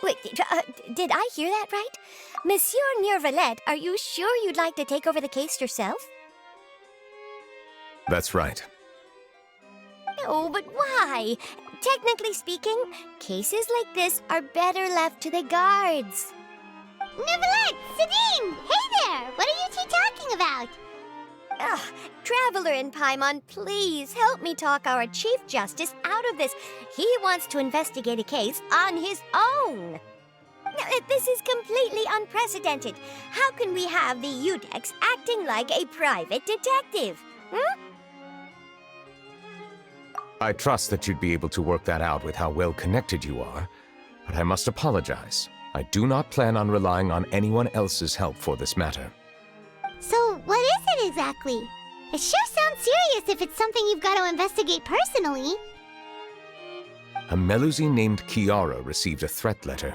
Wait, did I hear that right? Monsieur Nervalette, are you sure you'd like to take over the case yourself? That's right. Oh, but why? Technically speaking, cases like this are better left to the guards. Nervalette! Sidine! Hey there! What are you two talking about? Ugh, Traveler in Paimon, please help me talk our Chief Justice out of this. He wants to investigate a case on his own. Now, this is completely unprecedented. How can we have the Udex acting like a private detective? I trust that you'd be able to work that out with how well connected you are, but I must apologize. I do not plan on relying on anyone else's help for this matter. So, what is it exactly? It sure sounds serious if it's something you've got to investigate personally. A Melusine named Kiara received a threat letter.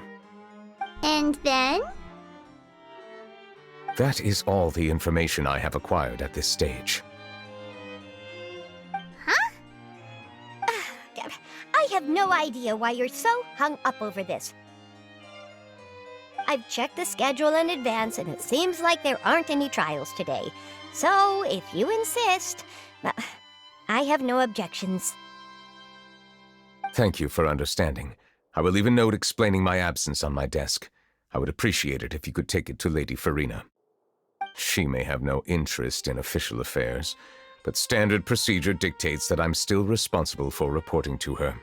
And then? That is all the information I have acquired at this stage. Huh? I have no idea why you're so hung up over this. I've checked the schedule in advance, and it seems like there aren't any trials today. So, if you insist, I have no objections. Thank you for understanding. I will leave a note explaining my absence on my desk. I would appreciate it if you could take it to Lady Farina. She may have no interest in official affairs, but standard procedure dictates that I'm still responsible for reporting to her.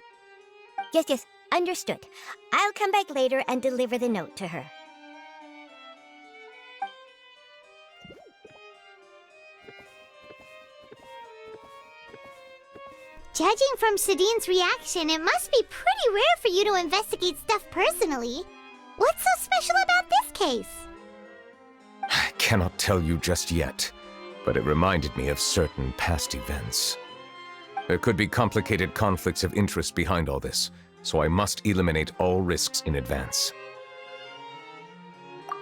Yes, understood. I'll come back later and deliver the note to her. Judging from Sidine's reaction, it must be pretty rare for you to investigate stuff personally. What's so special about this case? I cannot tell you just yet, but it reminded me of certain past events. There could be complicated conflicts of interest behind all this, so I must eliminate all risks in advance. Come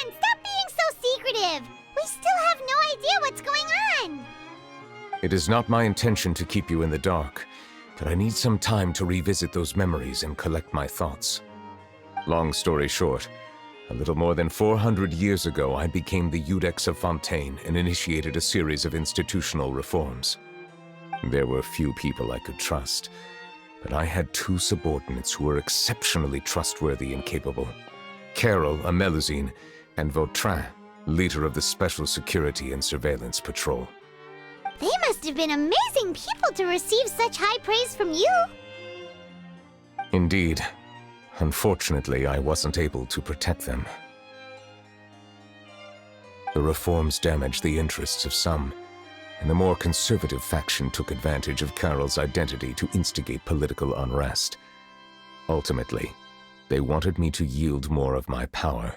on! Stop being so secretive! We still have no idea what's going on! It is not my intention to keep you in the dark, but I need some time to revisit those memories and collect my thoughts. Long story short, a little more than 400 years ago, I became the Udex of Fontaine and initiated a series of institutional reforms. There were few people I could trust, but I had two subordinates who were exceptionally trustworthy and capable. Carol, a Melusine, and Vautrin, leader of the Special Security and Surveillance Patrol. They must have been amazing people to receive such high praise from you! Indeed. Unfortunately, I wasn't able to protect them. The reforms damaged the interests of some, and the more conservative faction took advantage of Carol's identity to instigate political unrest. Ultimately, they wanted me to yield more of my power.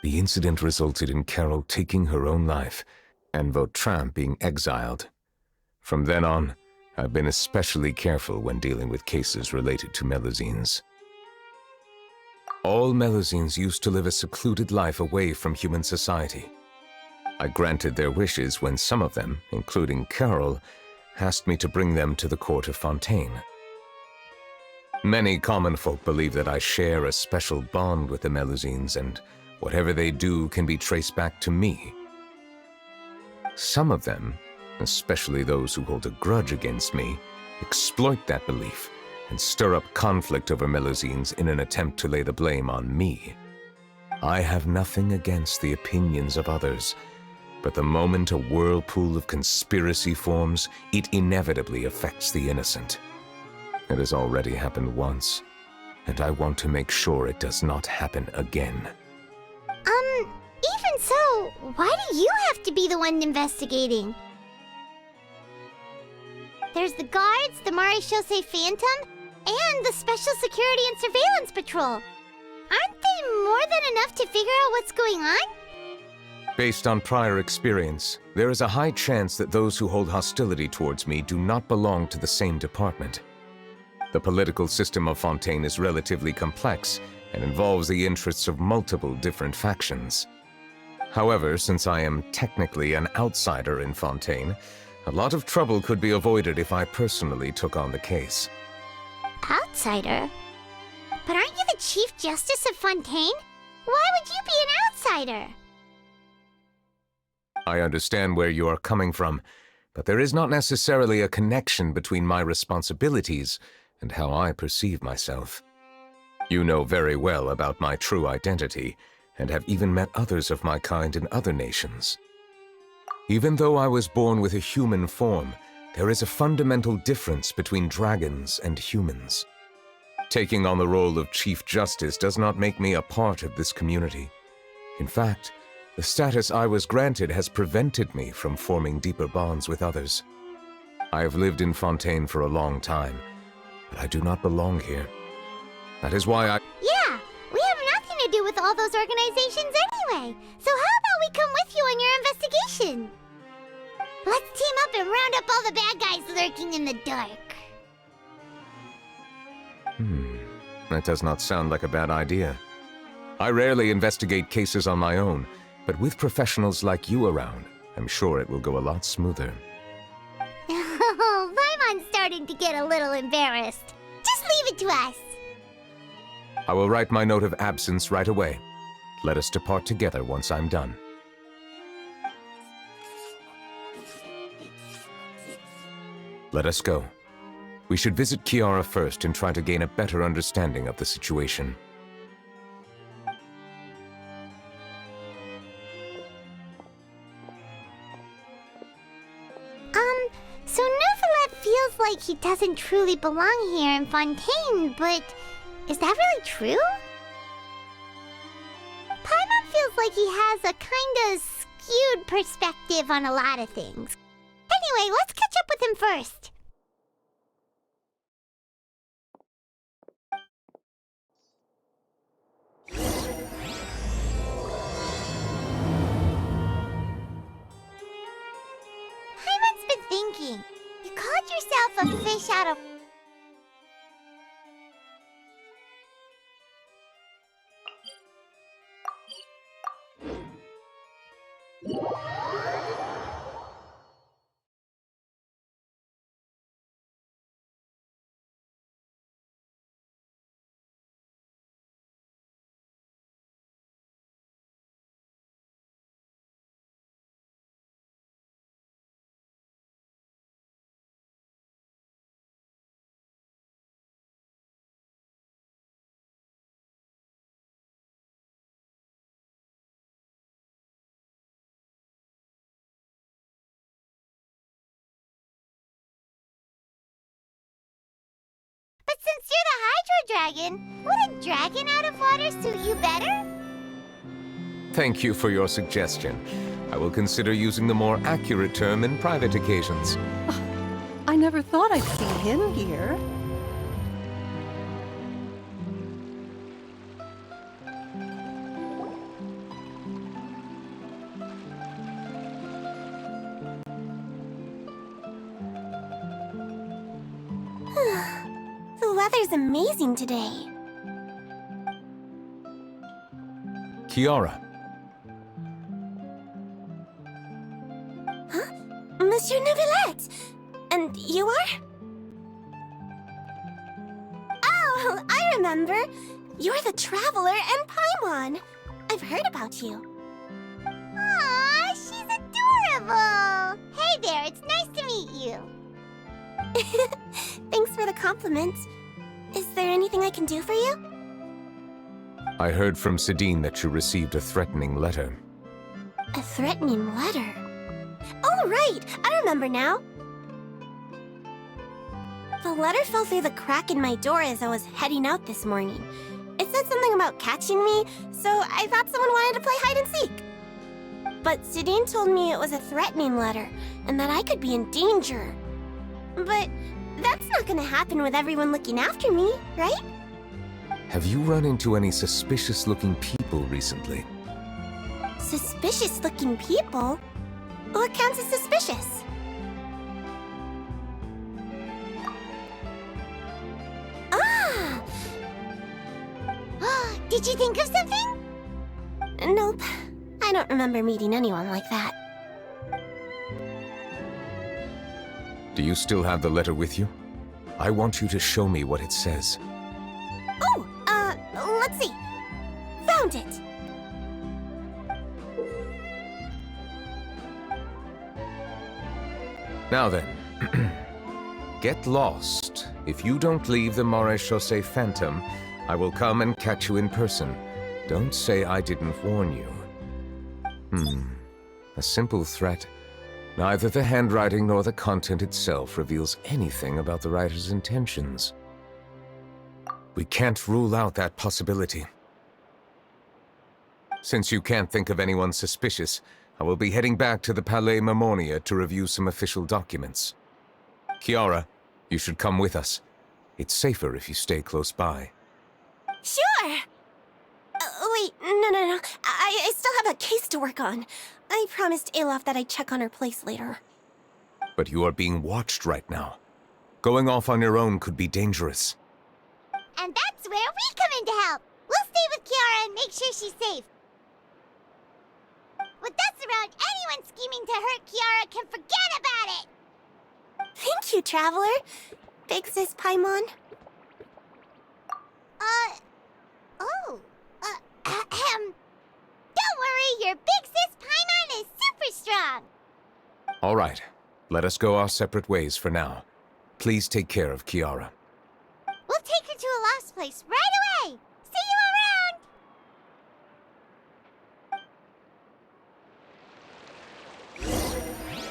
The incident resulted in Carol taking her own life, and Vautrin being exiled. From then on, I've been especially careful when dealing with cases related to Melusines. All Melusines used to live a secluded life away from human society. I granted their wishes when some of them, including Carol, asked me to bring them to the court of Fontaine. Many common folk believe that I share a special bond with the Melusines, and whatever they do can be traced back to me. Some of them, especially those who hold a grudge against me, exploit that belief, and stir up conflict over Melusines in an attempt to lay the blame on me. I have nothing against the opinions of others, but the moment a whirlpool of conspiracy forms, it inevitably affects the innocent. It has already happened once, and I want to make sure it does not happen again. Even so, why do you have to be the one investigating? There's the guards, the Marechaussee Phantom, and the Special Security and Surveillance Patrol. Aren't they more than enough to figure out what's going on? Based on prior experience, there is a high chance that those who hold hostility towards me do not belong to the same department. The political system of Fontaine is relatively complex and involves the interests of multiple different factions. However, since I am technically an outsider in Fontaine, a lot of trouble could be avoided if I personally took on the case. Outsider? But aren't you the Chief Justice of Fontaine? Why would you be an outsider? I understand where you are coming from, but there is not necessarily a connection between my responsibilities and how I perceive myself. You know very well about my true identity, and have even met others of my kind in other nations. Even though I was born with a human form, there is a fundamental difference between dragons and humans. Taking on the role of Chief Justice does not make me a part of this community. In fact, the status I was granted has prevented me from forming deeper bonds with others. I have lived in Fontaine for a long time, but I do not belong here. That is why Yeah, we have nothing to do with all those organizations anyway. So how about we come with you on your investigation? Let's team up and round up all the bad guys lurking in the dark. That does not sound like a bad idea. I rarely investigate cases on my own, but with professionals like you around, I'm sure it will go a lot smoother. Oh, Paimon's starting to get a little embarrassed. Just leave it to us. I will write my note of absence right away. Let us depart together once I'm done. Let us go. We should visit Kiara first and try to gain a better understanding of the situation. So Neuvillette feels like he doesn't truly belong here in Fontaine, but is that really true? Paimon feels like he has a kinda skewed perspective on a lot of things. Anyway, let's catch up with him first. Paimon's been thinking. You called yourself a fish out of... But since you're the Hydro Dragon, would a dragon out of water suit you better? Thank you for your suggestion. I will consider using the more accurate term in private occasions. I never thought I'd see him here. The weather's amazing today. Kiara, Monsieur Neuvillette! And you are? Oh, I remember. You're the Traveler and Paimon. I've heard about you. Aw, she's adorable! Hey there, it's nice to meet you. Thanks for the compliments. Is there anything I can do for you? I heard from Sidine that you received a threatening letter. A threatening letter? Oh, right! I remember now. The letter fell through the crack in my door as I was heading out this morning. It said something about catching me, so I thought someone wanted to play hide and seek. But Sidine told me it was a threatening letter, and that I could be in danger. But that's not gonna happen with everyone looking after me, right? Have you run into any suspicious-looking people recently? Suspicious-looking people? What counts as suspicious? Ah! Did you think of something? Nope. I don't remember meeting anyone like that. Do you still have the letter with you? I want you to show me what it says. Oh, let's see. Found it. Now then, get lost. If you don't leave the Maréchaussée Phantom, I will come and catch you in person. Don't say I didn't warn you. A simple threat. Neither the handwriting nor the content itself reveals anything about the writer's intentions. We can't rule out that possibility. Since you can't think of anyone suspicious, I will be heading back to the Palais Mermonia to review some official documents. Kiara, you should come with us. It's safer if you stay close by. Sure! Wait, no. I still have a case to work on. I promised Alof that I'd check on her place later. But you are being watched right now. Going off on your own could be dangerous. And that's where we come in to help. We'll stay with Kiara and make sure she's safe. With us around, anyone scheming to hurt Kiara can forget about it! Thank you, Traveler. Big Sis Paimon. Don't worry, your Big Sis Paimon is super strong! All right, let us go our separate ways for now. Please take care of Kiara. We'll take her to a lost place right away! See you around!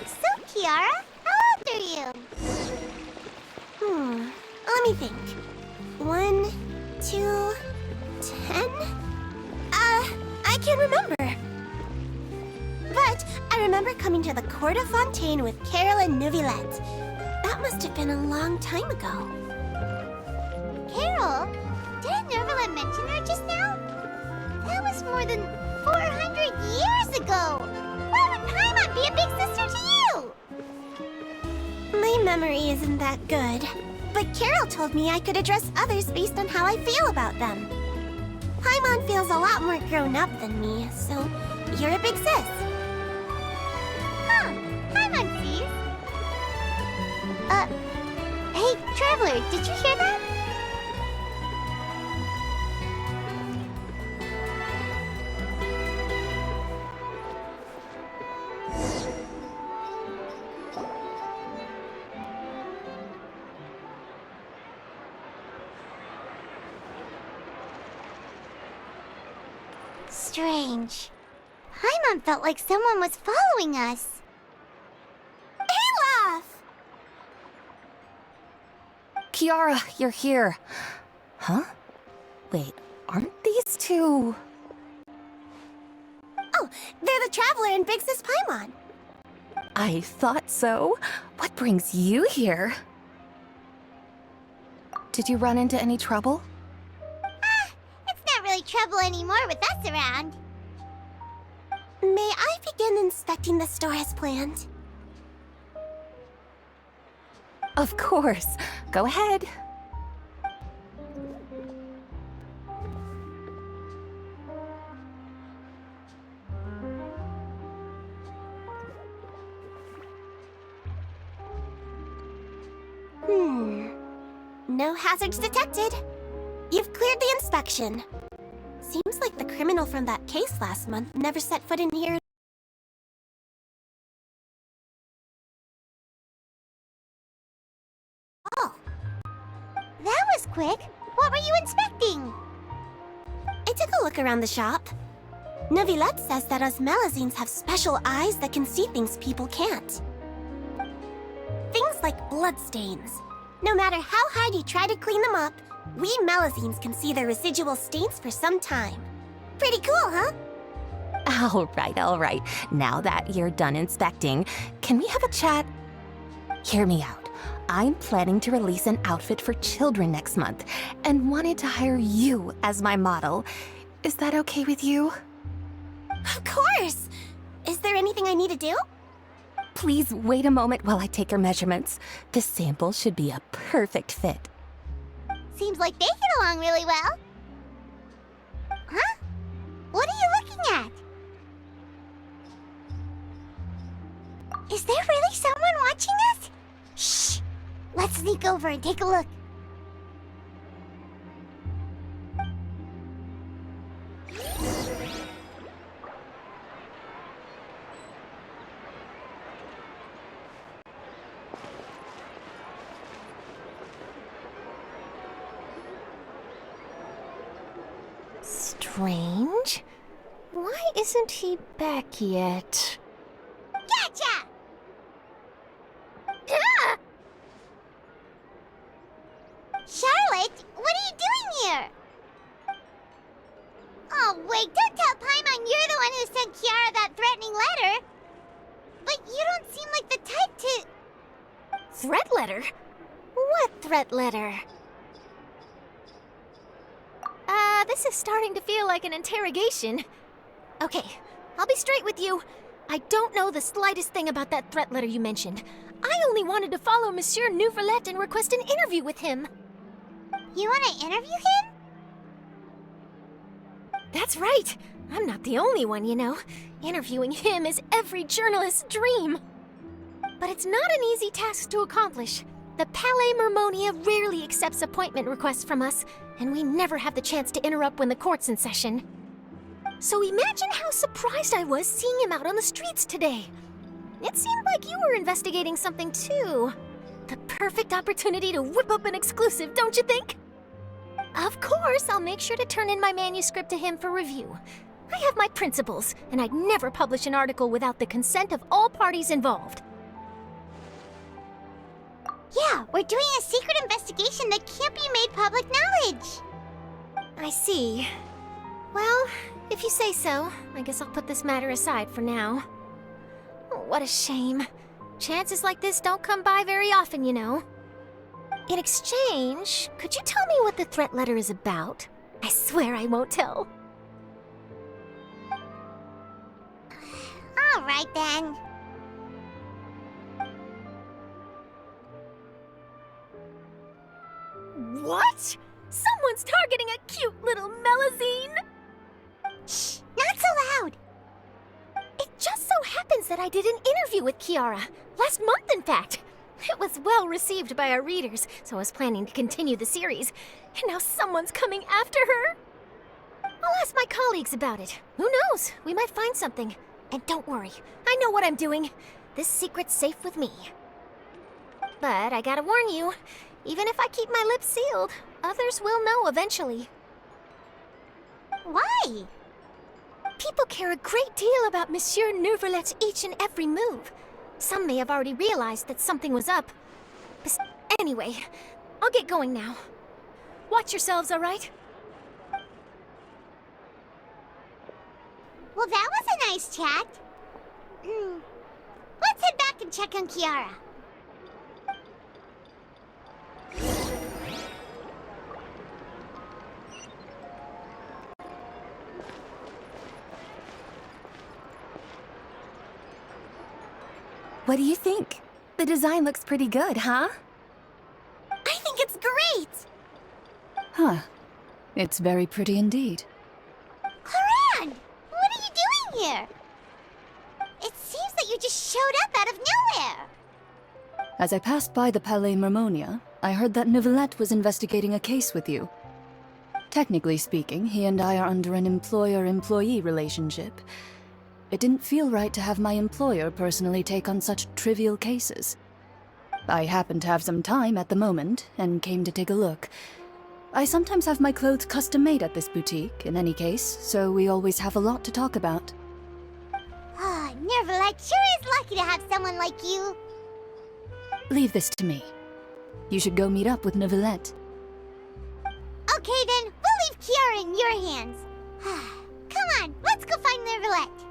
So, Kiara, how old are you? Let me think. 1, 2, 10? I can't remember. But I remember coming to the Court of Fontaine with Carol and Neuvillette. That must have been a long time ago. Carol? Didn't Neuvillette mention her just now? That was more than 400 years ago! Why would Paimon be a big sister to you? My memory isn't that good. But Carol told me I could address others based on how I feel about them. Paimon feels a lot more grown up than me, so you're a big sis. Huh, Paimon sees. Hey, Traveler, did you hear that? Strange. Paimon felt like someone was following us. Olaf! Kiara, you're here. Huh? Wait, aren't these two... Oh, they're the Traveler and Big Sis Paimon. I thought so. What brings you here? Did you run into any trouble? It's not really trouble anymore with us around. May I begin inspecting the store as planned? Of course. Go ahead. No hazards detected. You've cleared the inspection. Seems like the criminal from that case last month never set foot in here. Oh, That was quick. What were you inspecting? I took a look around the shop. Neuvillette says that us Melazines have special eyes that can see things people can't. Things like bloodstains. No matter how hard you try to clean them up, we Melazines can see their residual stains for some time. Pretty cool, huh? All right, all right. Now that you're done inspecting, can we have a chat? Hear me out. I'm planning to release an outfit for children next month and wanted to hire you as my model. Is that okay with you? Of course! Is there anything I need to do? Please wait a moment while I take your measurements. The sample should be a perfect fit. Seems like they get along really well. Huh? What are you looking at? Is there really someone watching us? Shh! Let's sneak over and take a look. Strange. Why isn't he back yet? Gotcha! Ah! Charlotte, what are you doing here? Oh, wait, don't tell Paimon you're the one who sent Kiara that threatening letter. But you don't seem like the type to... Threat letter? What threat letter? This is starting to feel like an interrogation. Okay, I'll be straight with you. I don't know the slightest thing about that threat letter you mentioned. I only wanted to follow Monsieur Neuvillette and request an interview with him. You want to interview him? That's right. I'm not the only one, you know. Interviewing him is every journalist's dream. But it's not an easy task to accomplish. The Palais Mermonia rarely accepts appointment requests from us, and we never have the chance to interrupt when the court's in session. So imagine how surprised I was seeing him out on the streets today. It seemed like you were investigating something too. The perfect opportunity to whip up an exclusive, don't you think? Of course, I'll make sure to turn in my manuscript to him for review. I have my principles, and I'd never publish an article without the consent of all parties involved. Yeah, we're doing a secret investigation that can't be made public knowledge. I see. Well, if you say so, I guess I'll put this matter aside for now. Oh, what a shame. Chances like this don't come by very often, you know. In exchange, could you tell me what the threat letter is about? I swear I won't tell. All right, then. What? Someone's targeting a cute little Melazine? Shh, not so loud. It just so happens that I did an interview with Kiara. Last month, in fact. It was well received by our readers, so I was planning to continue the series. And now someone's coming after her. I'll ask my colleagues about it. Who knows? We might find something. And don't worry, I know what I'm doing. This secret's safe with me. But I gotta warn you, even if I keep my lips sealed, others will know eventually. Why? People care a great deal about Monsieur Neuvillette's each and every move. Some may have already realized that something was up. Anyway, I'll get going now. Watch yourselves, all right? Well, that was a nice chat. Let's head back and check on Kiara. What do you think? The design looks pretty good, huh? I think it's great! Huh. It's very pretty indeed. Haran! What are you doing here? It seems that you just showed up out of nowhere. As I passed by the Palais Mermonia, I heard that Neuvillette was investigating a case with you. Technically speaking, he and I are under an employer-employee relationship. It didn't feel right to have my employer personally take on such trivial cases. I happen to have some time at the moment and came to take a look. I sometimes have my clothes custom made at this boutique, in any case, so we always have a lot to talk about. Ah, Nervalette sure is lucky to have someone like you. Leave this to me. You should go meet up with Neuvillette. Okay then, we'll leave Kiara in your hands. Come on, let's go find Nervalette.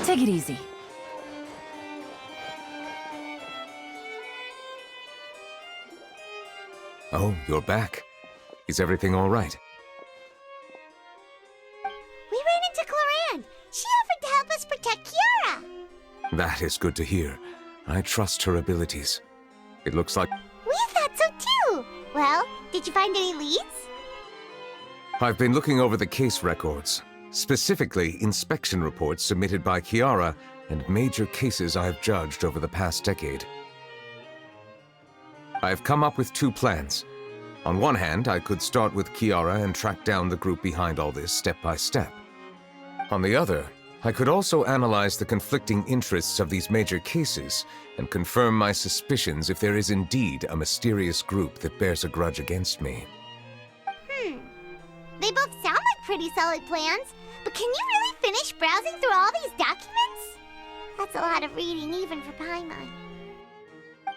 Take it easy. Oh, you're back. Is everything all right? We ran into Cloran. She offered to help us protect Kiara. That is good to hear. I trust her abilities. It looks like We thought so too. Well, did you find any leads? I've been looking over the case records, specifically inspection reports submitted by Kiara and major cases I've judged over the past decade. I've come up with two plans. On one hand, I could start with Kiara and track down the group behind all this step by step. On the other, I could also analyze the conflicting interests of these major cases and confirm my suspicions if there is indeed a mysterious group that bears a grudge against me. They both sound like pretty solid plans, but can you really finish browsing through all these documents? That's a lot of reading even for Paimon.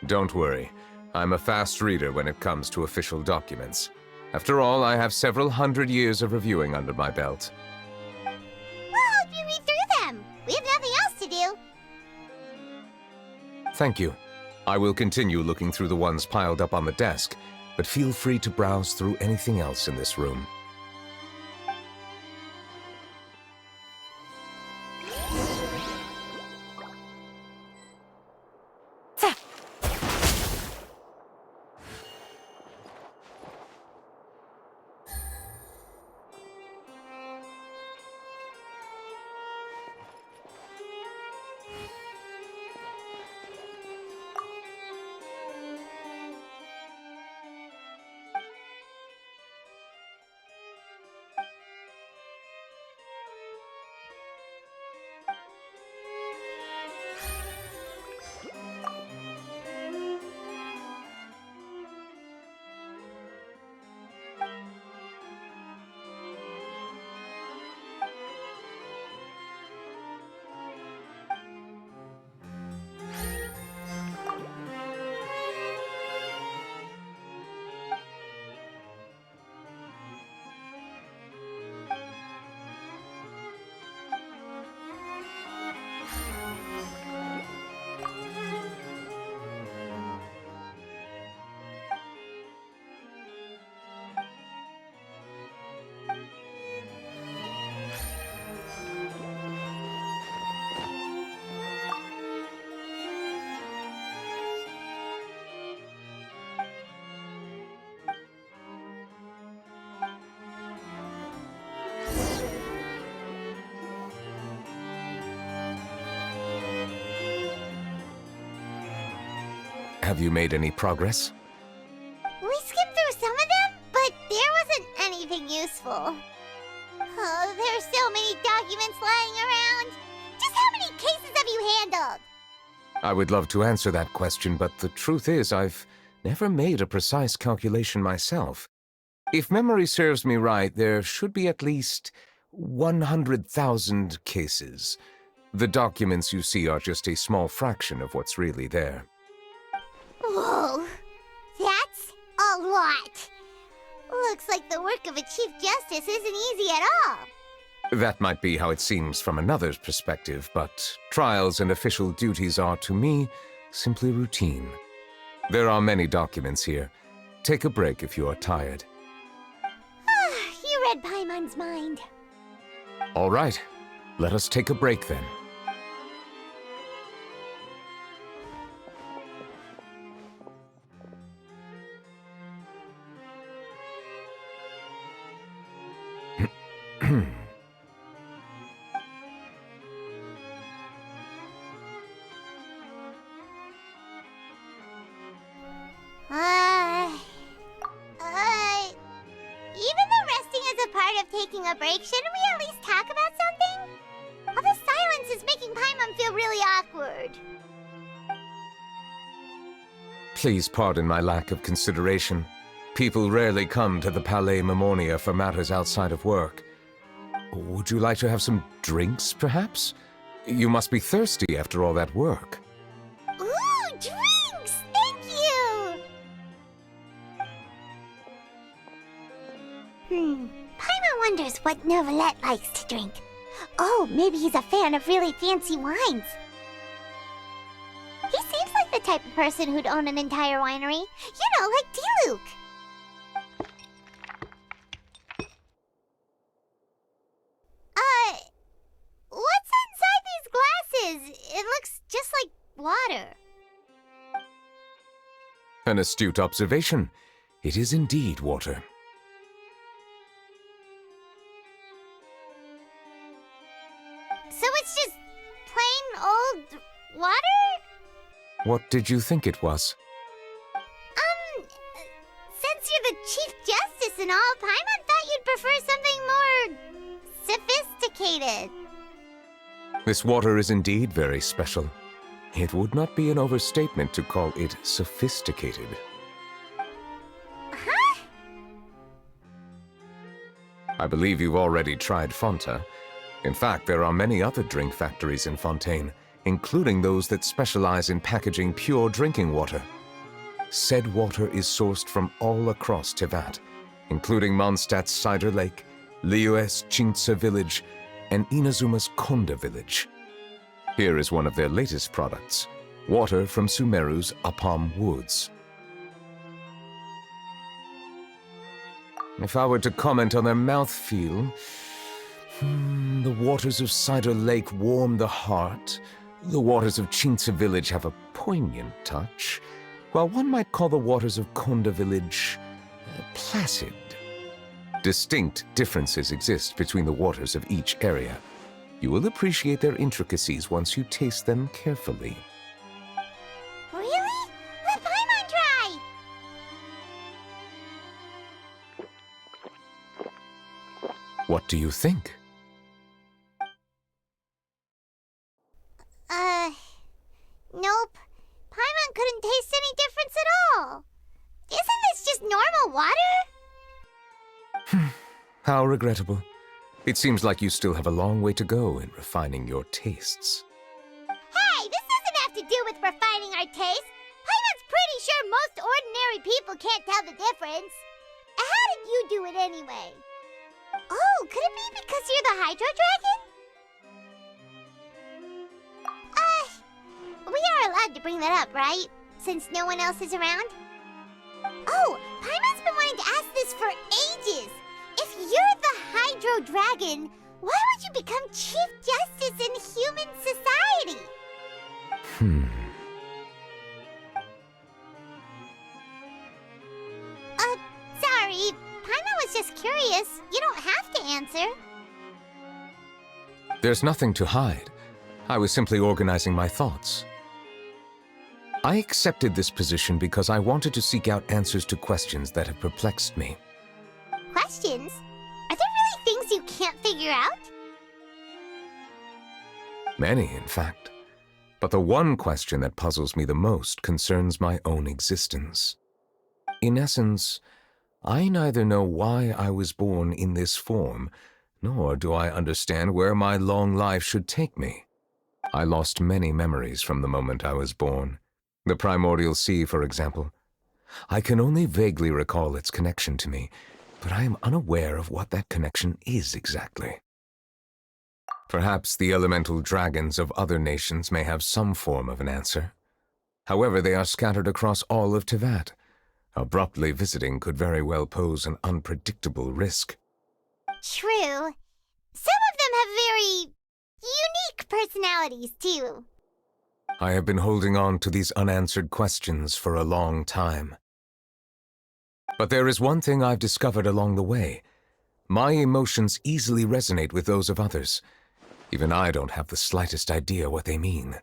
Don't worry. I'm a fast reader when it comes to official documents. After all, I have several hundred years of reviewing under my belt. We'll help you read through them. We have nothing else to do. Thank you. I will continue looking through the ones piled up on the desk, but feel free to browse through anything else in this room. Have you made any progress? We skimmed through some of them, but there wasn't any anything useful. Oh, there are so many documents lying around. Just how many cases have you handled? I would love to answer that question, but the truth is I've never made a precise calculation myself. If memory serves me right, there should be at least 100,000 cases. The documents you see are just a small fraction of what's really there. Whoa, that's a lot. Looks like the work of a Chief Justice isn't easy at all. That might be how it seems from another's perspective, but trials and official duties are, to me, simply routine. There are many documents here. Take a break if you are tired. You read Paimon's mind. All right, let us take a break then. Even though resting is a part of taking a break, shouldn't we at least talk about something? All this silence is making Paimon feel really awkward. Please pardon my lack of consideration. People rarely come to the Palais Mermonia for matters outside of work. Would you like to have some drinks, perhaps? You must be thirsty after all that work. Ooh, drinks! Thank you! Paimon wonders what Novelette likes to drink. Oh, maybe he's a fan of really fancy wines. He seems like the type of person who'd own an entire winery. You know, like Diluc. What's inside these glasses? It looks just like water. An astute observation. It is indeed water. So it's just plain old water? What did you think it was? Since you're the Chief Justice and all, Paimon thought you'd prefer something more sophisticated. This water is indeed very special. It would not be an overstatement to call it sophisticated. Huh? I believe you've already tried Fonta. In fact, there are many other drink factories in Fontaine, including those that specialize in packaging pure drinking water. Said water is sourced from all across Tevat, including Mondstadt's Cider Lake, Liyue's Chintsa village, and Inazuma's Konda village. Here is one of their latest products, water from Sumeru's Apam Woods. If I were to comment on their mouthfeel, the waters of Cider Lake warm the heart. The waters of Chintsa village have a poignant touch, while one might call the waters of Konda village placid. Distinct differences exist between the waters of each area. You will appreciate their intricacies once you taste them carefully. Really? Let Paimon try! What do you think? Nope. Paimon couldn't taste any difference at all. Isn't this just normal water? How regrettable. It seems like you still have a long way to go in refining your tastes. Hey, this doesn't have to do with refining our taste. Paimon's pretty sure most ordinary people can't tell the difference. How did you do it anyway? Oh, could it be because you're the Hydro Dragon? We are allowed to bring that up, right? Since no one else is around? Oh, Paimon's been wanting to ask this for ages. If you're the Hydro Dragon, why would you become Chief Justice in human society? Sorry. Paimon was just curious. You don't have to answer. There's nothing to hide. I was simply organizing my thoughts. I accepted this position because I wanted to seek out answers to questions that have perplexed me. questions. Are there really things you can't figure out? Many, in fact. But the one question that puzzles me the most concerns my own existence. In essence, I neither know why I was born in this form, nor do I understand where my long life should take me. I lost many memories from the moment I was born. The primordial sea, for example. I can only vaguely recall its connection to me, but I am unaware of what that connection is exactly. Perhaps the elemental dragons of other nations may have some form of an answer. However, they are scattered across all of Tevat. Abruptly visiting could very well pose an unpredictable risk. True. Some of them have very unique personalities, too. I have been holding on to these unanswered questions for a long time. But there is one thing I've discovered along the way. My emotions easily resonate with those of others. Even I don't have the slightest idea what they mean.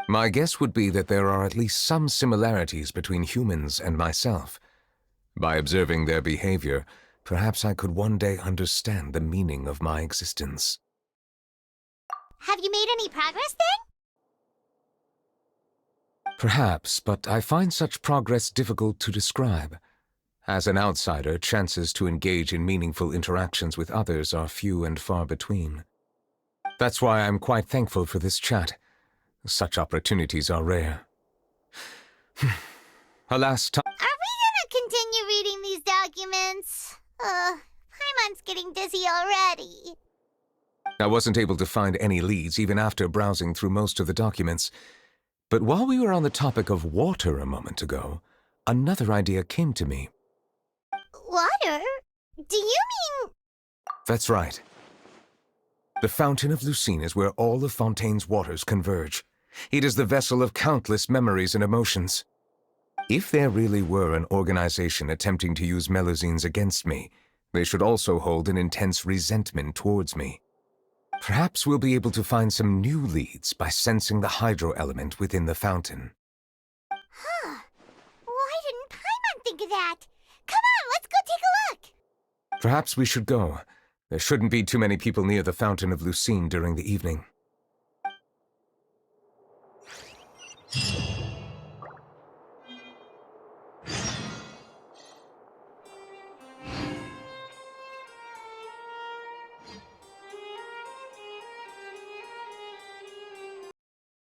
My guess would be that there are at least some similarities between humans and myself. By observing their behavior, perhaps I could one day understand the meaning of my existence. Have you made any progress, then? Perhaps, but I find such progress difficult to describe. As an outsider, chances to engage in meaningful interactions with others are few and far between. That's why I'm quite thankful for this chat. Such opportunities are rare. Alas, Are we gonna continue reading these documents? Paimon's getting dizzy already. I wasn't able to find any leads even after browsing through most of the documents. But while we were on the topic of water a moment ago, another idea came to me. Water? Do you mean... That's right. The Fountain of Lucine is where all of Fontaine's waters converge. It is the vessel of countless memories and emotions. If there really were an organization attempting to use Melusines against me, they should also hold an intense resentment towards me. Perhaps we'll be able to find some new leads by sensing the hydro element within the fountain. Huh. Why didn't Paimon think of that? Come on, let's go take a look! Perhaps we should go. There shouldn't be too many people near the Fountain of Lucine during the evening.